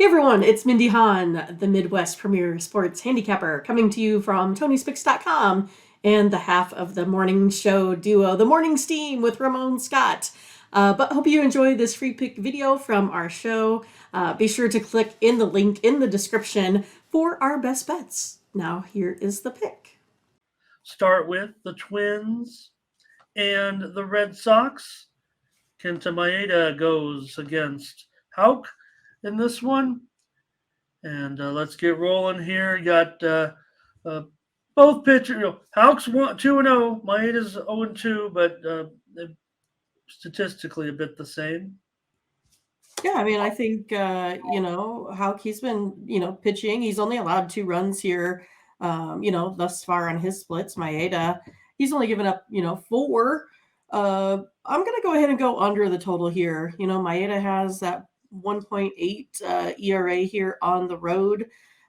Hey everyone, it's Mindy Hahne, the Midwest premier sports handicapper, coming to you from TonySpicks.com and the half of the morning show duo, The Morning Steam with Ramon Scott. But hope you enjoy this free pick video from our show. Be sure to click in the link in the description for our best bets. Now here is the pick. Start with the Twins and the Red Sox. Kenta Maeda goes against Houck in this one. And let's get rolling here. You got both pitchers. Houck's 2-0. Maeda's 0-2, but statistically a bit the same. Yeah, I mean, I think, Houck, he's been, pitching. He's only allowed 2 runs here, thus far on his splits. Maeda, he's only given up, 4. I'm going to go ahead and go under the total here. Maeda has that 1.8 ERA here on the road.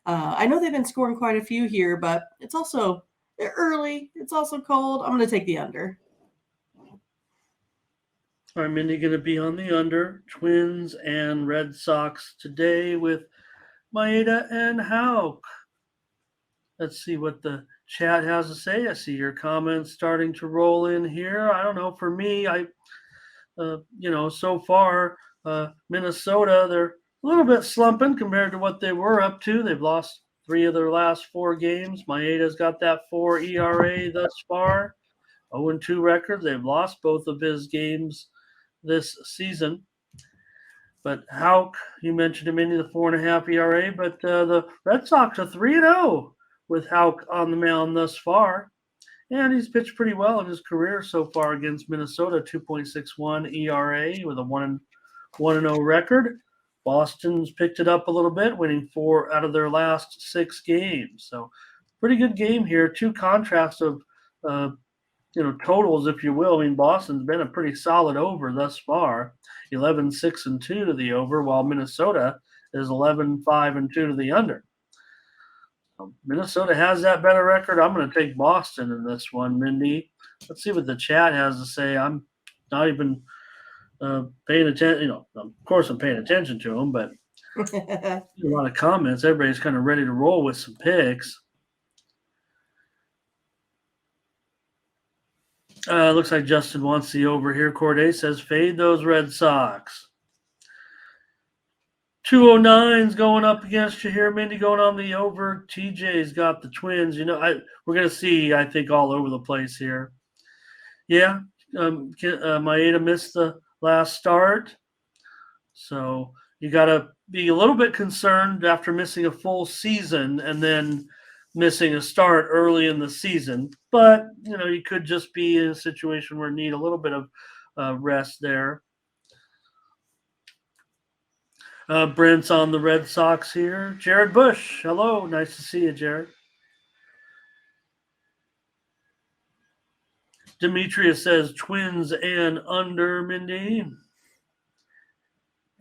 I know they've been scoring quite a few here, but it's also early. It's also cold. I'm going to take the under. All right, Mindy going to be on the under. Twins and Red Sox today with Maeda and Houck. Let's see what the chat has to say. I see your comments starting to roll in here. I don't know. For me, so far, Minnesota, they're a little bit slumping compared to what they were up to. They've lost 3 of their last 4 games. Maeda's got that 4 ERA thus far. 0-2 record. They've lost both of his games this season. But Houck, you mentioned him in the 4.5 ERA, but the Red Sox are 3-0 with Houck on the mound thus far. And he's pitched pretty well in his career so far against Minnesota, 2.61 ERA with a 1-0 record. Boston's picked it up a little bit, winning 4 out of their last 6 games. So pretty good game here. 2 contrasts of totals, if you will. I mean, Boston's been a pretty solid over thus far, 11-6-2 to the over, while Minnesota is 11-5-2 to the under. Minnesota has that better record. I'm going to take Boston in this one, Mindy. Let's see what the chat has to say. I'm not even paying attention. Of course I'm paying attention to them, but a lot of comments. Everybody's kind of ready to roll with some picks. Looks like Justin wants the over here. Corday says fade those Red Sox. 209's going up against you here, Mindy, going on the over. TJ's got the Twins. We're going to see, I think, all over the place here. Yeah, Maeda missed the last start. So you got to be a little bit concerned after missing a full season and then missing a start early in the season. But, you could just be in a situation where you need a little bit of rest there. Brent's on the Red Sox here. Jared Bush, hello. Nice to see you, Jared. Demetrius says Twins and under, Mindy.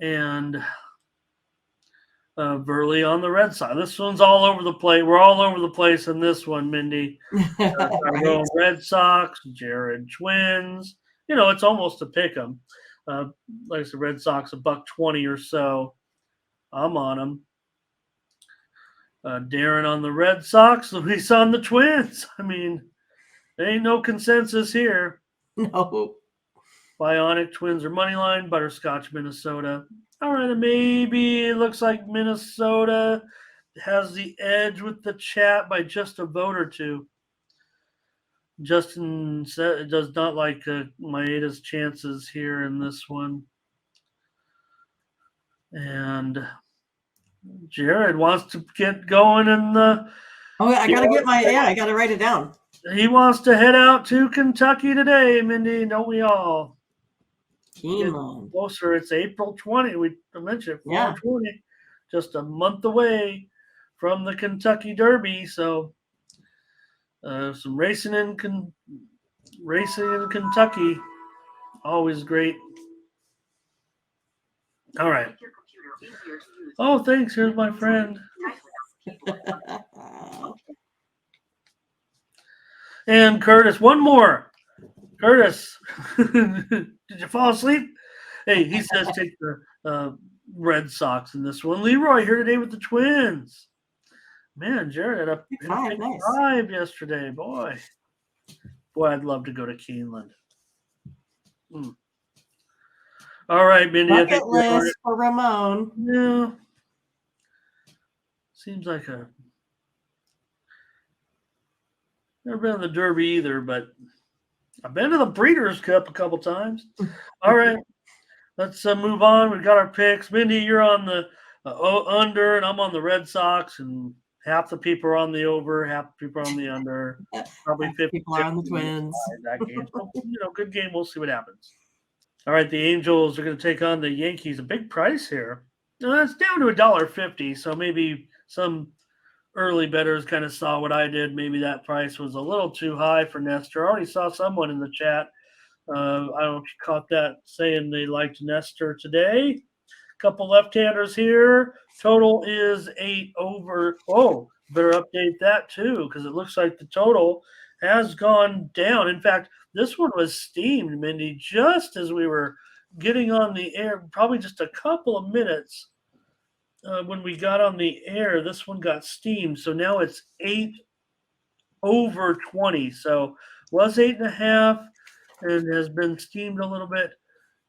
And Burley on the Red Sox. This one's all over the place. We're all over the place in this one, Mindy. Right. Red Sox, Jared Twins. It's almost a pick 'em. Like I said, Red Sox $1.20 or so. I'm on them. Darren on the Red Sox, Luis on the Twins. I mean, there ain't no consensus here. No. Bionic Twins are money line. Butterscotch, Minnesota. All right, maybe it looks like Minnesota has the edge with the chat by just a vote or 2. Justin does not like Maeda's chances here in this one. And Jared wants to get going in the... Oh, I got to I got to write it down. He wants to head out to Kentucky today, Mindy, don't we all? Closer. It's April 20. We mentioned 420, just a month away from the Kentucky Derby. So some racing in Kentucky, always great. All right. Oh, thanks. Here's my friend. And Curtis, one more. Curtis, did you fall asleep? Hey, he says take the Red Sox in this one. Leroy here today with the Twins. Man, Jared had Pick a five, pick nice. 5 yesterday. Boy, I'd love to go to Keeneland. All right, Mindy. I think Bucket list for Ramon. yeah. Seems like never been in the Derby either, but I've been to the Breeders' Cup a couple times. All right, let's move on. We've got our picks. Mindy, you're on the under, and I'm on the Red Sox, and half the people are on the over, half the people are on the under. Probably 50 People are on the Twins. that game. So, good game. We'll see what happens. All right, the Angels are going to take on the Yankees. A big price here. It's down to $1.50, so maybe some early bettors kind of saw what I did. Maybe that price was a little too high for Nestor. I already saw someone in the chat. I don't know if you caught that, saying they liked Nestor today. Couple left-handers here. Total is 8 over. Oh, better update that too, because it looks like the total has gone down. In fact, this one was steamed, Mindy, just as we were getting on the air, probably just a couple of minutes when we got on the air. This one got steamed, so now it's 8 over 20. So was 8.5 and has been steamed a little bit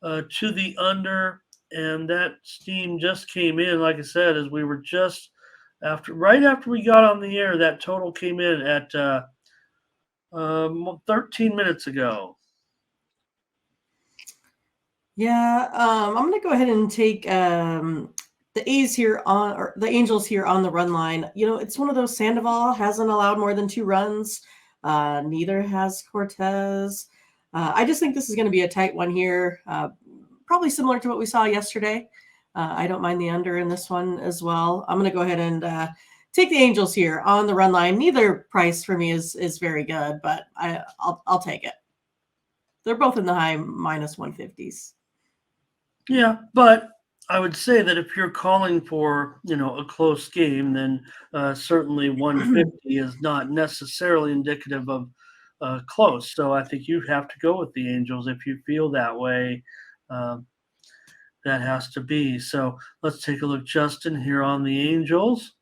to the under. And that steam just came in, like I said, as we were just right after we got on the air. That total came in at 13 minutes ago. Yeah, I'm going to go ahead and take the A's here on, or the Angels here on the run line. It's one of those. Sandoval hasn't allowed more than 2 runs. Neither has Cortez. I just think this is going to be a tight one here. Probably similar to what we saw yesterday. I don't mind the under in this one as well. I'm going to go ahead and take the Angels here on the run line. Neither price for me is very good, but I'll take it. They're both in the high minus 150s. Yeah, but I would say that if you're calling for, a close game, then certainly 150 is not necessarily indicative of close. So I think you have to go with the Angels if you feel that way. That has to be. So let's take a look, Justin, here on the Angels.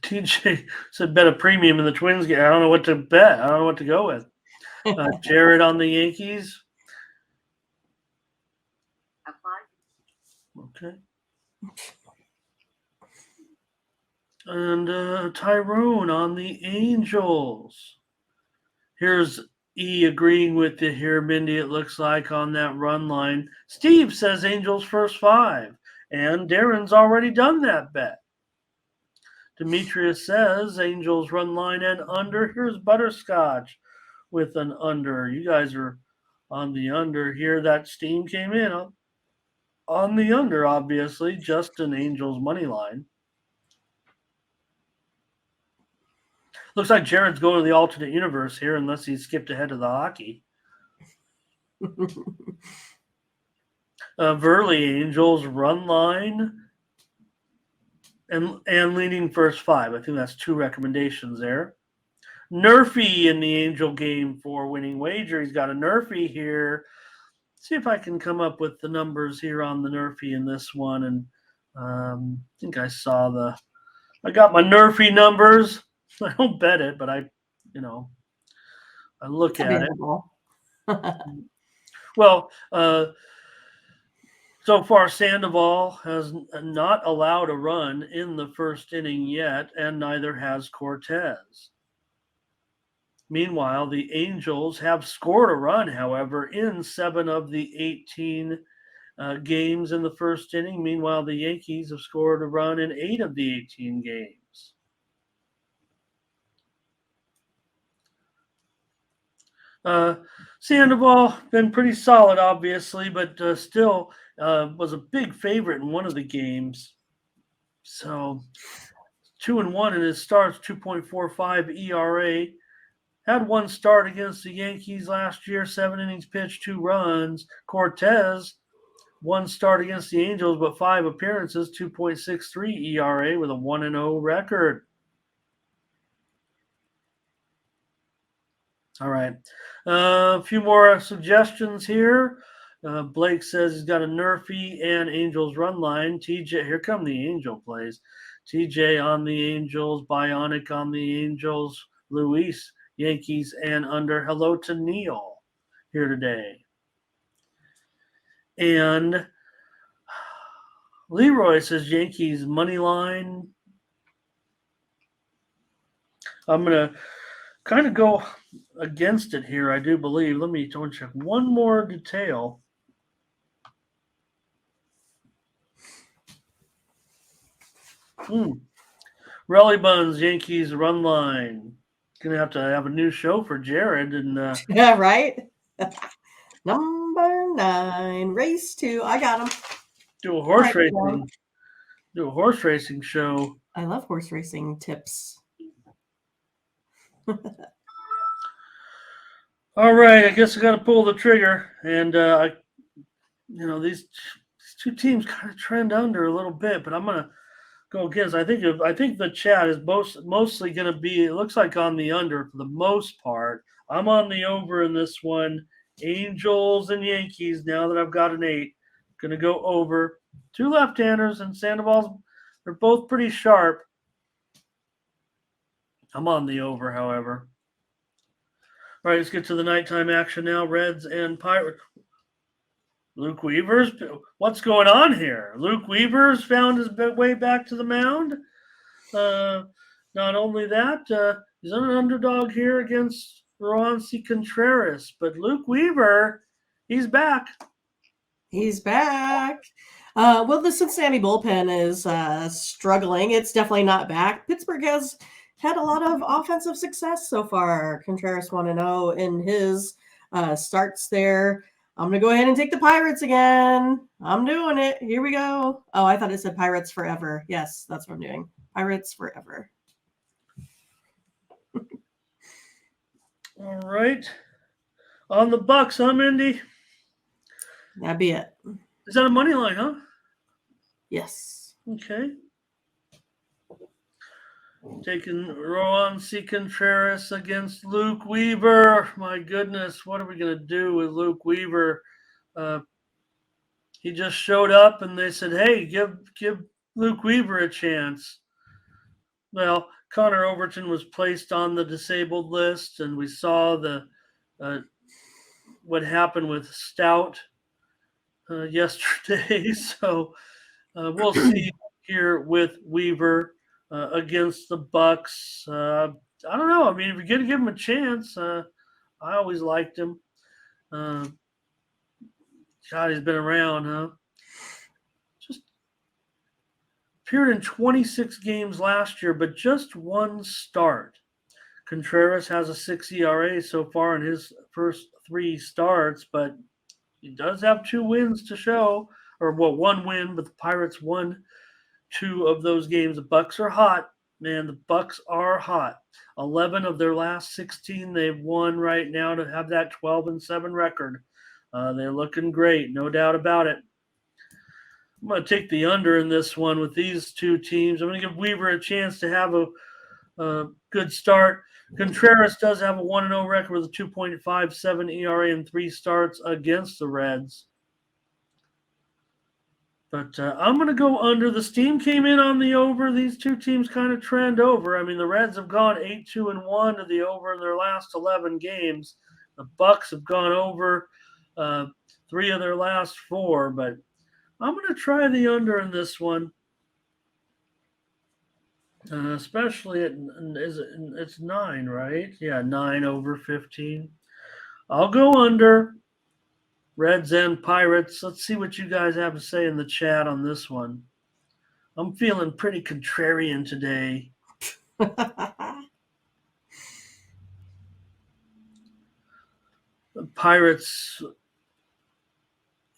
TJ said bet a premium in the Twins game. I don't know what to bet. I don't know what to go with. Jared on the Yankees. Okay. And Tyrone on the Angels. Here's E agreeing with you here, Mindy, it looks like, on that run line. Steve says Angels first 5. And Darren's already done that bet. Demetrius says Angels run line and under. Here's Butterscotch with an under. You guys are on the under here. That steam came in on the under, obviously. Just an Angels money line. Looks like Jared's going to the alternate universe here, unless he skipped ahead to the hockey. Verley, Angels run line and leaning first 5. I think that's 2 recommendations there. Nerfy in the Angel game for winning wager. He's got a Nerfy here. See if I can come up with the numbers here on the Nerfy in this one. And I think I got my Nerfy numbers. I don't bet it, but I look at it. Well, so far Sandoval has not allowed a run in the first inning yet, and neither has Cortez. Meanwhile, the Angels have scored a run, however, in 7 of the 18 games in the first inning. Meanwhile, the Yankees have scored a run in 8 of the 18 games. Sandoval been pretty solid, obviously, but still was a big favorite in one of the games. So 2-1 in his starts, 2.45 ERA. Had 1 start against the Yankees last year, 7 innings pitched, 2 runs. Cortez, 1 start against the Angels, but 5 appearances, 2.63 ERA with a 1-0 record. All right. A few more suggestions here. Blake says he's got a Nerfy and Angels run line. TJ, here come the Angel plays. TJ on the Angels, Bionic on the Angels, Luis, Yankees, and under. Hello to Neil here today. And Leroy says Yankees money line. I'm going to kind of go against it here, I do believe. Let me check one more detail. Relly Buns, Yankees run line. Gonna have to have a new show for Jared and Yeah, right. Number 9, race 2. I got him. Do a horse racing show. I love horse racing tips. All right, I guess I got to pull the trigger, and these two teams kind of trend under a little bit, but I'm gonna go against. I think the chat is mostly going to be. It looks like on the under for the most part. I'm on the over in this one. Angels and Yankees. Now that I've got an 8, going to go over. 2 left-handers and Sandoval's. They're both pretty sharp. I'm on the over, however. All right, let's get to the nighttime action now. Reds and Pirates. Luke Weaver's. What's going on here? Luke Weaver's found his way back to the mound. Not only that, he's an underdog here against Ramon Contreras. But Luke Weaver, he's back. He's back. Well, the Cincinnati bullpen is struggling. It's definitely not back. Pittsburgh has had a lot of offensive success so far. Contreras 1-0 in his starts there. I'm going to go ahead and take the Pirates again. I'm doing it. Here we go. Oh, I thought it said Pirates forever. Yes, that's what I'm doing. Pirates forever. All right. On the Bucks, huh, Mindy? That'd be it. Is that a money line, huh? Yes. Okay. Taking Ramon Contreras against Luke Weaver. My goodness, what are we going to do with Luke Weaver? He just showed up and they said, hey, give Luke Weaver a chance. Well, Connor Overton was placed on the disabled list, and we saw what happened with Stout yesterday. So we'll see here with Weaver. Against the Bucks. I don't know. I mean, if you're going to give him a chance, I always liked him. God, he's been around, huh? Just appeared in 26 games last year, but just 1 start. Contreras has a 6 ERA so far in his first 3 starts, but he does have 2 wins to show, or 1 win, but the Pirates won 2 of those games. The Bucks are hot, man. The Bucks are hot. 11 of their last 16 they've won right now to have that 12-7 record. They're looking great, no doubt about it. I'm going to take the under in this one with these 2 teams. I'm going to give Weaver a chance to have a good start. Contreras does have a 1-0 record with a 2.57 ERA in 3 starts against the Reds. But I'm going to go under. The steam came in on the over. These 2 teams kind of trend over. I mean, the Reds have gone 8-2-1 to the over in their last 11 games. The Bucks have gone over 3 of their last 4. But I'm going to try the under in this one. Especially it's 9, right? Yeah, 9 over 15. I'll go under. Reds and Pirates. Let's see what you guys have to say in the chat on this one. I'm feeling pretty contrarian today. The Pirates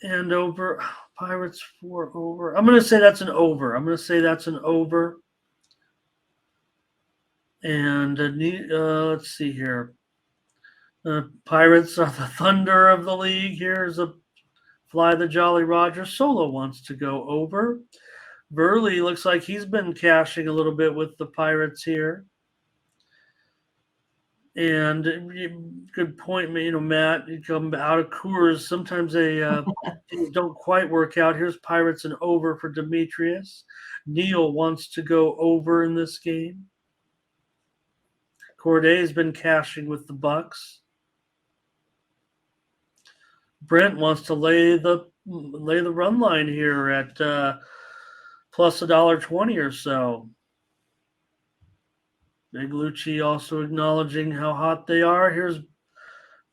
and over. Pirates 4 over. I'm going to say that's an over. And let's see here. Pirates are the thunder of the league. Here's a Fly the Jolly Roger. Solo wants to go over. Burley looks like he's been cashing a little bit with the Pirates here. And good point, Matt. You come out of Coors. Sometimes they don't quite work out. Here's Pirates and over for Demetrius. Neil wants to go over in this game. Corday's been cashing with the Bucks. Brent wants to lay the run line here at plus $1.20 or so. Big Lucci also acknowledging how hot they are. Here's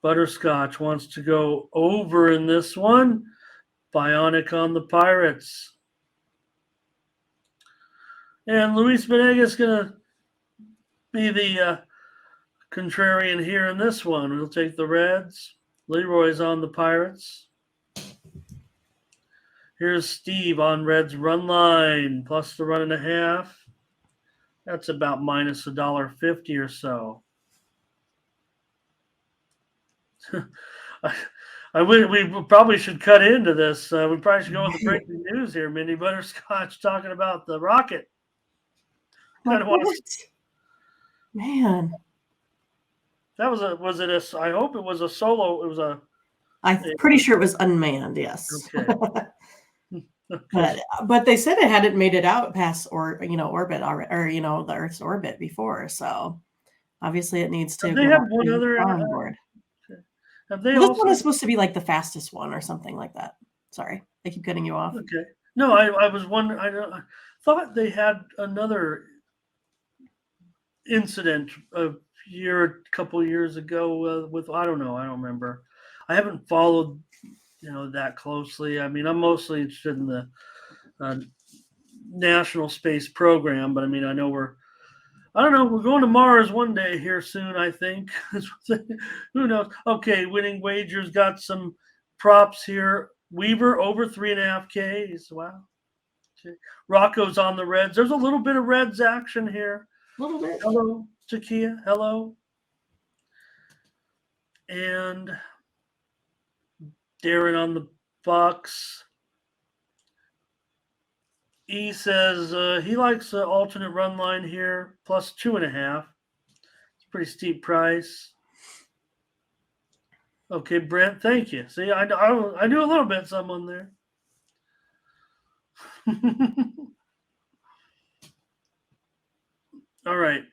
Butterscotch wants to go over in this one. Bionic on the Pirates. And Luis Venegas going to be the contrarian here in this one. We'll take the Reds. Leroy's on the Pirates. Here's Steve on Reds run line, plus the 1.5. That's about minus $1.50 or so. We probably should cut into this. We probably should go with the breaking news here. Mindy Butterscotch talking about the Rocket. Like, what? Man. That was it a? I hope it was a solo. It was a. I'm pretty sure it was unmanned. Yes. Okay. But they said it hadn't made it out past orbit already, or the Earth's orbit before. So obviously it needs to. They have one other on board. Have they? Well, this one is supposed to be like the fastest one or something like that. Sorry, I keep cutting you off. Okay. No, I was wondering. I thought they had another incident a couple years ago with I don't know. I don't remember. I haven't followed that closely. I mean, I'm mostly interested in the National Space Program, but I mean, I know we're going to Mars one day here soon, I think. Who knows? Okay, winning wagers got some props here. Weaver over 3.5 Ks. Wow. Okay. Rocco's on the Reds. There's a little bit of Reds action here. A little bit. Hello, Takia. Hello. And Darren on the Bucks. E says he likes the alternate run line here, plus 2.5. It's a pretty steep price. Okay, Brent, thank you. See, I do a little bit someone there. All right.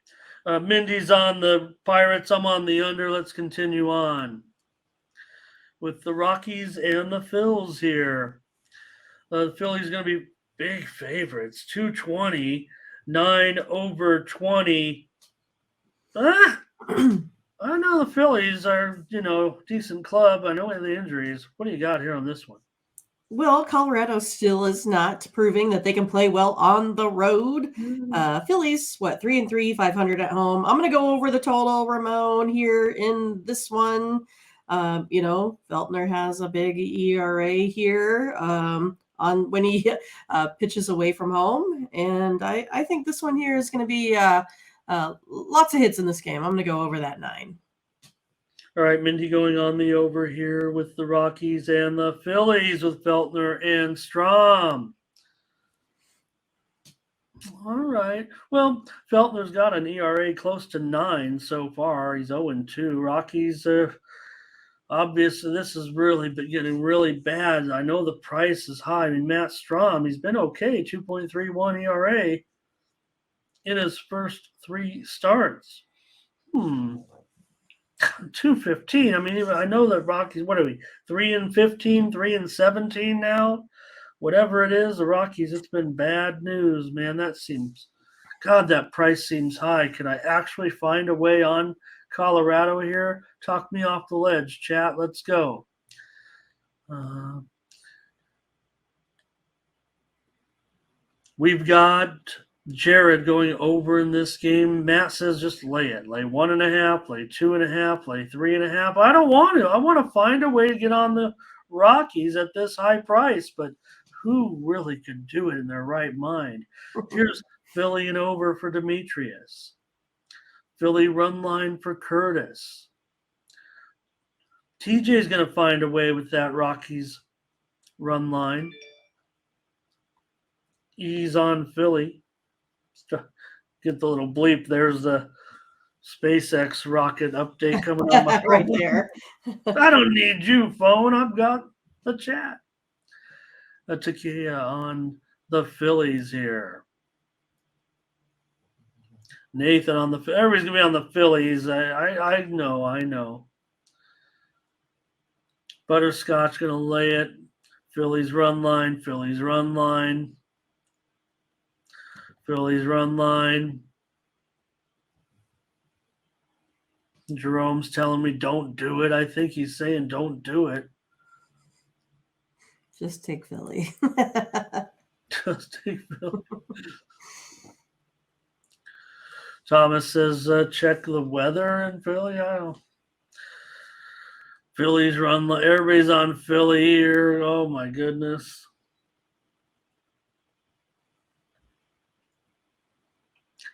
Mindy's on the Pirates. I'm on the under. Let's continue on with the Rockies and the Phils here. The Phillies going to be big favorites. 220, 9 over 20. I know the Phillies are, decent club. I know the injuries. What do you got here on this one? Well, Colorado still is not proving that they can play well on the road. Phillies, 3-3, 500 at home. I'm going to go over the total, Ramon, here in this one. Feltner has a big ERA here on when he pitches away from home. And I think this one here is going to be lots of hits in this game. I'm going to go over that 9. All right, Mindy going on the over here with the Rockies and the Phillies with Feltner and Strom. All right. Well, Feltner's got an ERA close to 9 so far. He's 0-2. Rockies obviously this is really getting really bad. I know the price is high. I mean, Matt Strom, he's been okay, 2.31 ERA in his first 3 starts. 2.15. I mean, I know that Rockies, what are we, 3-15, 3-17 now? Whatever it is, the Rockies, it's been bad news, man. That price seems high. Can I actually find a way on Colorado here? Talk me off the ledge, chat. Let's go. We've got Jared going over in this game. Matt says just lay it. Lay 1.5, lay 2.5, lay 3.5. I don't want to. I want to find a way to get on the Rockies at this high price, but who really could do it in their right mind? Here's Philly and over for Demetrius. Philly run line for Curtis. TJ's going to find a way with that Rockies run line. Ease on Philly. Get the little bleep. There's the SpaceX rocket update coming on my right phone. there. I don't need you, phone. I've got the chat. Takia on the Phillies here. Nathan on the everybody's gonna be on the Phillies. I know. Butterscotch gonna lay it. Phillies run line. Phillies run line. Phillies run line. Jerome's telling me don't do it. I think he's saying don't do it. Just take Philly. Just take Philly. Thomas says check the weather in Philly. I don't. Phillies run. Everybody's on Philly here. Oh my goodness.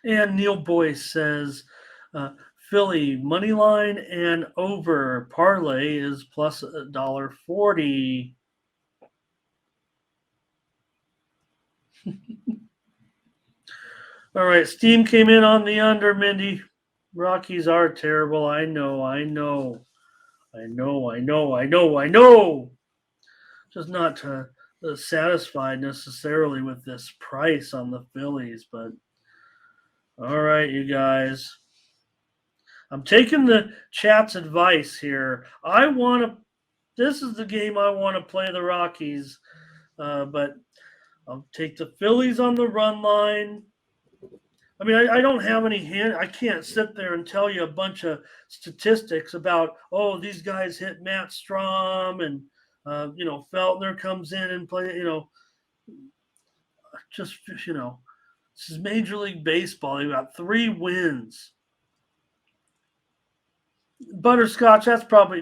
And Neil Boyce says Philly money line and over parlay is plus $1.40. All right, Steam came in on the under, Mindy. Rockies are terrible. I know. Just not satisfied necessarily with this price on the Phillies, but all right, you guys. I'm taking the chat's advice here. This is the game I want to play the Rockies, but I'll take the Phillies on the run line. I mean, I don't have I can't sit there and tell you a bunch of statistics about, these guys hit Matt Strom and, Feltner comes in and play, this is Major League Baseball. They got 3 wins. Butterscotch, that's probably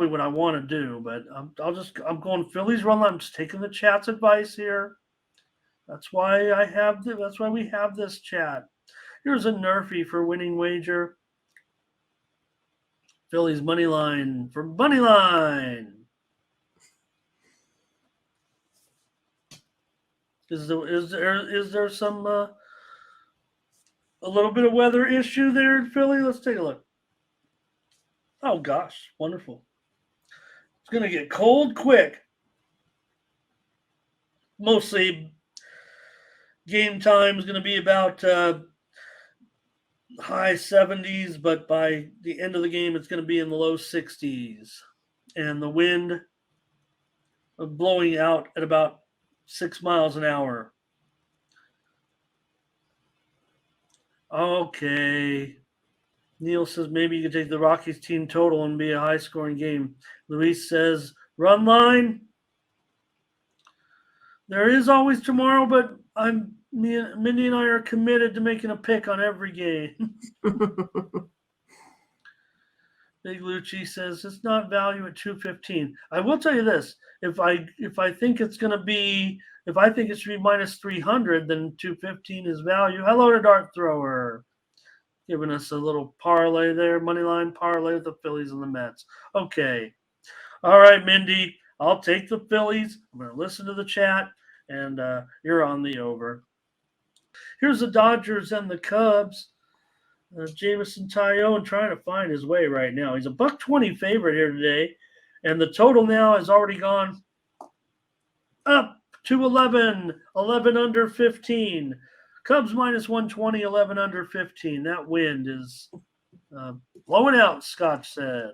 what I want to do, but I'm going Phillies run line. I'm just taking the chat's advice here. That's why we have this chat. Here's a Nerfy for winning wager. Phillies money line for money line. Is there some a little bit of weather issue there in Philly? Let's take a look. Oh gosh, wonderful. It's gonna get cold quick. Mostly game time is going to be about high 70s, but by the end of the game, it's going to be in the low 60s. And the wind blowing out at about 6 miles an hour. Okay. Neil says maybe you could take the Rockies team total and be a high-scoring game. Luis says run line. There is always tomorrow, but Mindy and I are committed to making a pick on every game. Big Lucci says it's not value at $2.15. I will tell you this: if I think it should be minus 300, then $2.15 is value. Hello to Dart Thrower, giving us a little parlay there, money line parlay with the Phillies and the Mets. Okay, all right, Mindy, I'll take the Phillies. I'm going to listen to the chat. And you're on the over. Here's the Dodgers and the Cubs. Jameson Tyone trying to find his way right now. He's a $1.20 favorite here today. And the total now has already gone up to 11 under 15. Cubs minus 120, 11 under 15. That wind is blowing out, Scotch said.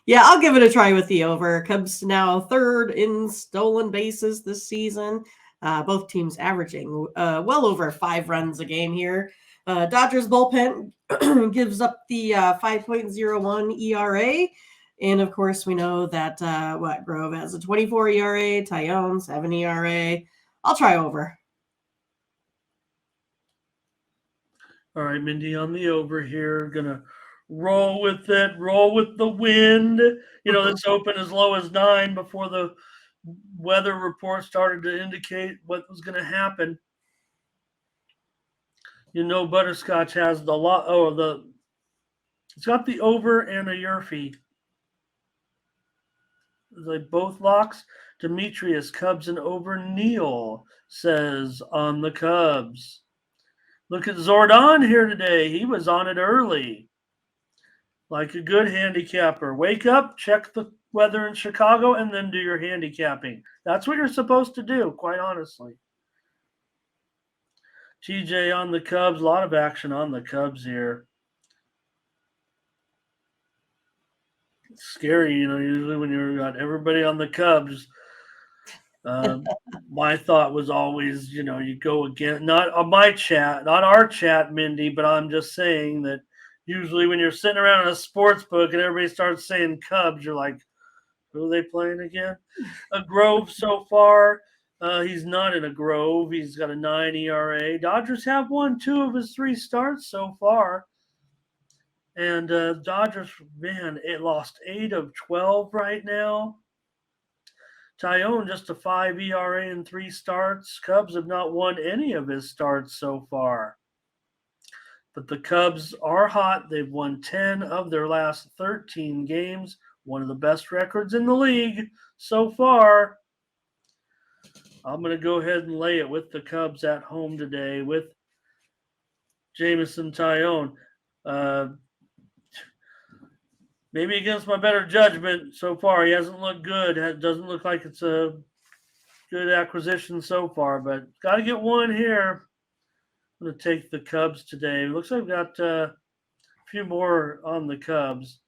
Yeah, I'll give it a try with the over. Cubs now 3rd in stolen bases this season. Both teams averaging well over 5 runs a game here. Dodgers bullpen gives up the 5.01 ERA. And, of course, we know that Grove has a 24 ERA, Tyone 7 ERA. I'll try over. All right, Mindy on the over here. Going to roll with it, roll with the wind. It's open as low as 9 before the weather report started to indicate what was going to happen. Butterscotch has it's got the over and a Yerfie. Like both locks. Demetrius, Cubs and over. Neil says on the Cubs. Look at Zordon here today. He was on it early. Like a good handicapper. Wake up, check the weather in Chicago, and then do your handicapping. That's what you're supposed to do, quite honestly. TJ on the Cubs. A lot of action on the Cubs here. It's scary, usually when you've got everybody on the Cubs. My thought was always, you go again, not on my chat, not our chat, Mindy, but I'm just saying that usually when you're sitting around in a sports book and everybody starts saying Cubs, you're like, who are they playing again? A Grove so far. He's not in a Grove. He's got a 9 ERA. Dodgers have won 2 of his 3 starts so far. And Dodgers, man, it lost 8 of 12 right now. Tyone just a 5 ERA in 3 starts. Cubs have not won any of his starts so far. But the Cubs are hot. They've won 10 of their last 13 games. One of the best records in the league so far. I'm going to go ahead and lay it with the Cubs at home today with Jameson Tyone. Maybe against my better judgment so far. He hasn't looked good. It doesn't look like it's a good acquisition so far, but got to get one here. I'm going to take the Cubs today. It looks like I've got a few more on the Cubs.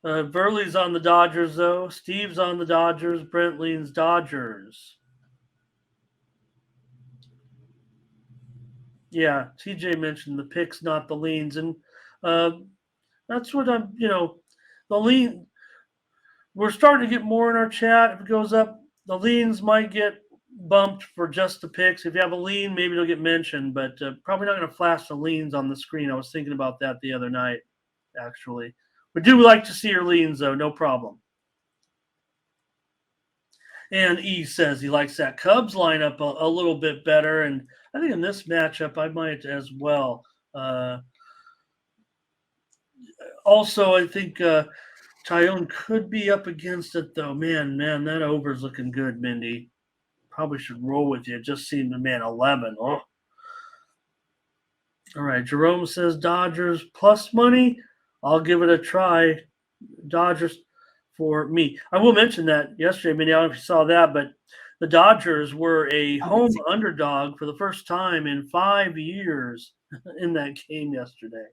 Burley's on the Dodgers, though. Steve's on the Dodgers. Brent leans Dodgers. Yeah, TJ mentioned the picks, not the leans. And that's what I'm, the lean. We're starting to get more in our chat. If it goes up, the leans might get bumped for just the picks. If you have a lean, maybe it'll get mentioned, but probably not going to flash the leans on the screen. I was thinking about that the other night, actually. We do like to see your leans, though. No problem. And E says he likes that Cubs lineup a little bit better. And I think in this matchup, I might as well. Also, I think Tyone could be up against it, though. Man, that over's looking good, Mindy. Probably should roll with you. It just seemed to, 11. Oh. All right, Jerome says Dodgers plus money. I'll give it a try. Dodgers for me. I will mention that yesterday, Mindy, I don't know if you saw that, but the Dodgers were a home underdog for the first time in 5 years in that game yesterday.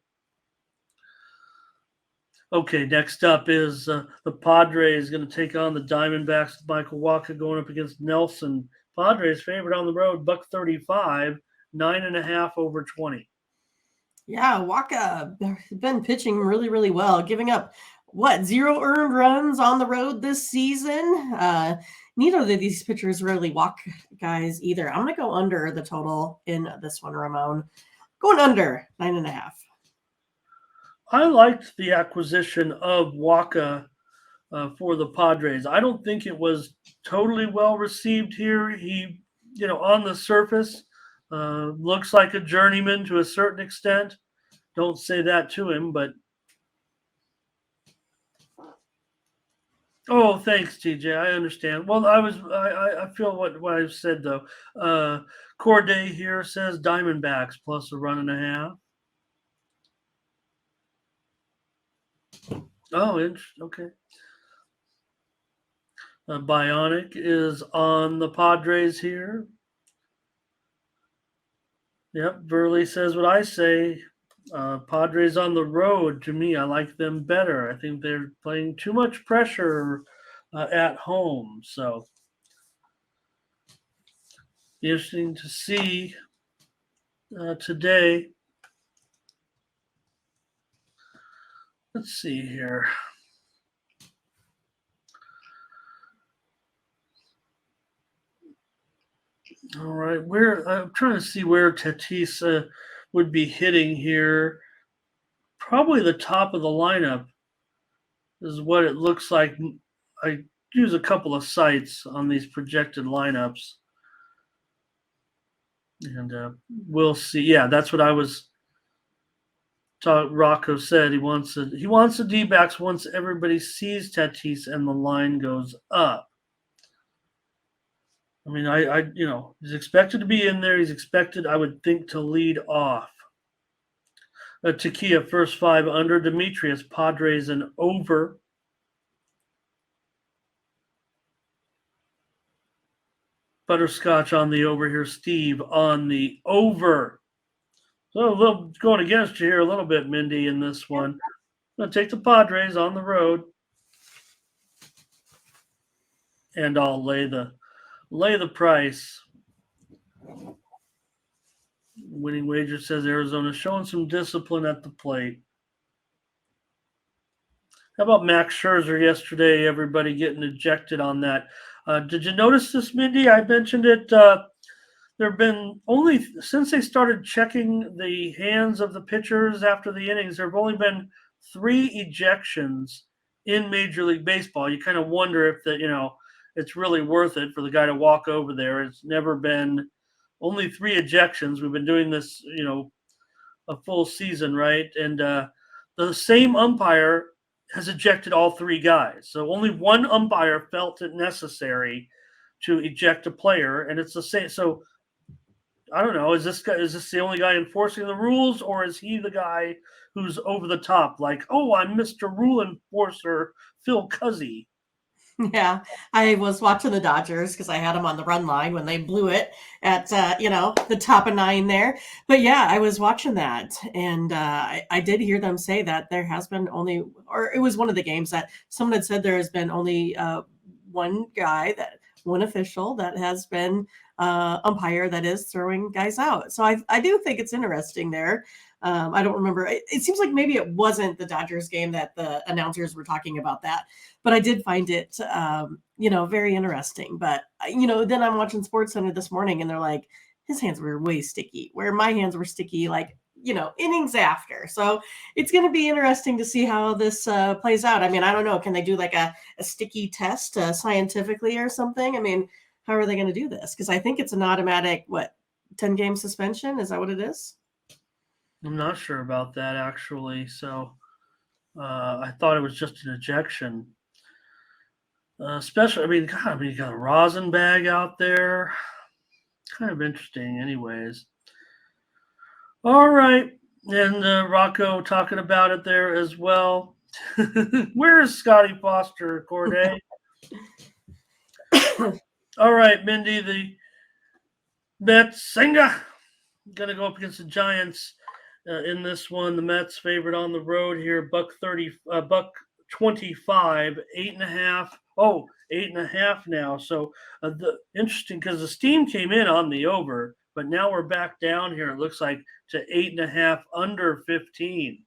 Okay, next up is the Padres going to take on the Diamondbacks. Michael Wacha going up against Nelson. Padres favorite on the road, $1.35, 9.5 over 20. Yeah, Wacha has been pitching really, really well, giving up, 0 earned runs on the road this season? Neither of these pitchers really walk guys either. I'm going to go under the total in this one, Ramon. Going under 9.5. I liked the acquisition of Wacha for the Padres. I don't think it was totally well received here. He, on the surface, looks like a journeyman to a certain extent. Don't say that to him, but oh, thanks, TJ. I understand. Well, I feel what I've said though. Corday here says Diamondbacks plus a 1.5. Oh, okay. Bionic is on the Padres here. Yep, Burley says what I say. Padres on the road, to me, I like them better. I think they're playing too much pressure at home. So, interesting to see today. Let's see here. All right, I'm trying to see where Tatis would be hitting here. Probably the top of the lineup is what it looks like. I use a couple of sites on these projected lineups, and we'll see. Yeah, that's what I was. Rocco said he wants the D-backs once everybody sees Tatis and the line goes up. I mean, he's expected to be in there. He's expected, I would think, to lead off. Takia, first 5 under. Demetrius, Padres, and over. Butterscotch on the over here. Steve on the over. So a little going against you here a little bit, Mindy, in this one. I'm going to take the Padres on the road. And I'll lay the price. Winning wager says Arizona showing some discipline at the plate. How about Max Scherzer yesterday? Everybody getting ejected on that. Did you notice this, Mindy? I mentioned it. There have been only, since they started checking the hands of the pitchers after the innings, there have only been 3 ejections in Major League Baseball. You kind of wonder if it's really worth it for the guy to walk over there. It's never been only 3 ejections. We've been doing this, a full season, right? And the same umpire has ejected all 3 guys. So only one umpire felt it necessary to eject a player, and it's the same. So I don't know. Is this the only guy enforcing the rules, or is he the guy who's over the top? Like, oh, I'm Mr. Rule Enforcer, Phil Cuzzy. Yeah, I was watching the Dodgers because I had them on the run line when they blew it at the top of 9 there. But yeah, I was watching that, and I did hear them say that there has been only, or it was one of the games that someone had said there has been only one official that has been umpire that is throwing guys out. So I do think it's interesting there. I don't remember. It seems like maybe it wasn't the Dodgers game that the announcers were talking about that, but I did find it, very interesting. But, then I'm watching SportsCenter this morning and they're like, his hands were way sticky, where my hands were sticky, like, innings after. So it's going to be interesting to see how this plays out. I mean, I don't know. Can they do like a sticky test scientifically or something? I mean, how are they going to do this? Because I think it's an automatic, 10-game suspension? Is that what it is? I'm not sure about that, actually. So I thought it was just an ejection. Especially, you got a rosin bag out there. Kind of interesting, anyways. All right. And Rocco talking about it there as well. Where is Scotty Foster, Corday? All right, Mindy, the Mets Senga going to go up against the Giants in this one. The Mets favored on the road here, $1.25, 8.5. Oh, 8.5 now. So interesting because the steam came in on the over, but now we're back down here. It looks like to 8.5 under 15.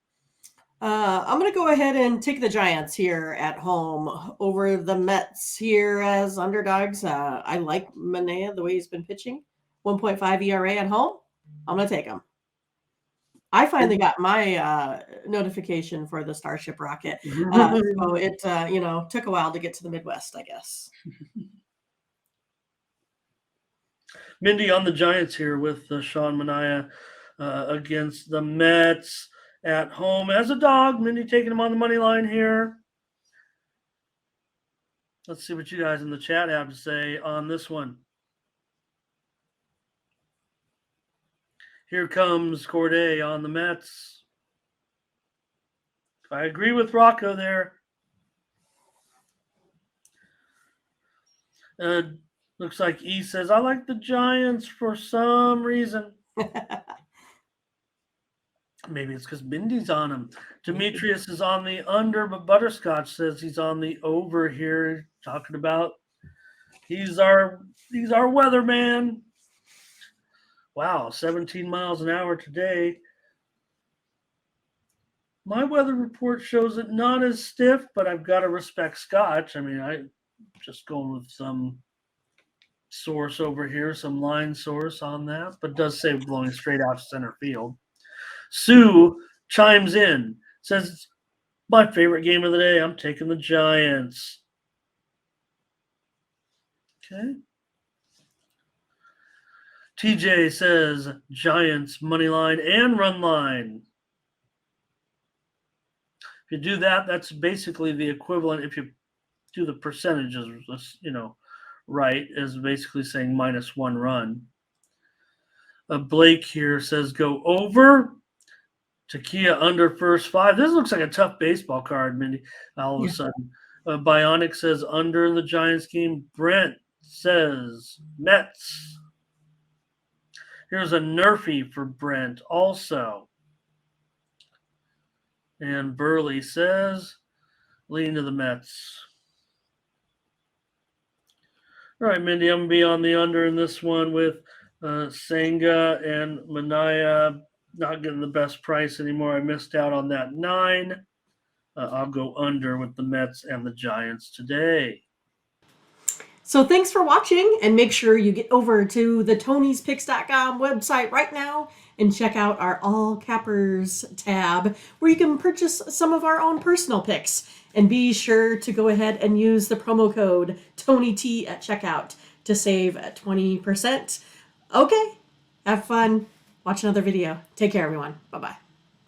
I'm going to go ahead and take the Giants here at home over the Mets here as underdogs. I like Manaea, the way he's been pitching. 1.5 ERA at home. I'm going to take him. I finally got my notification for the Starship rocket. So it, took a while to get to the Midwest, I guess. Mindy on the Giants here with Sean Manaea against the Mets at home as a dog. Mindy taking him on the money line here. Let's see what you guys in the chat have to say on this one. Here comes Corday on the Mets. I agree with Rocco there. Looks like E says, I like the Giants for some reason. Maybe it's because Mindy's on him. Demetrius is on the under, but Butterscotch says he's on the over here, talking about he's our weatherman. Wow, 17 miles an hour today. My weather report shows it not as stiff, but I've got to respect Scotch. I'm just going with some source over here, some line source on that, but it does say blowing straight out to center field. Sue chimes in, says, it's my favorite game of the day. I'm taking the Giants. Okay. TJ says Giants money line and run line. If you do that, that's basically the equivalent if you do the percentages, right is basically saying -1 run. Blake here says go over. Takia under first 5. This looks like a tough baseball card, Mindy. All of Yeah. a sudden, Bionic says under in the Giants game. Brent says Mets. Here's a Nerfy for Brent also. And Burley says lean to the Mets. All right, Mindy, I'm going to be on the under in this one with Senga and Manaya not getting the best price anymore. I missed out on that 9. I'll go under with the Mets and the Giants today. So thanks for watching, and make sure you get over to the Tony'sPicks.com website right now and check out our All Cappers tab where you can purchase some of our own personal picks. And be sure to go ahead and use the promo code TonyT at checkout to save 20%. Okay, have fun. Watch another video. Take care, everyone. Bye-bye.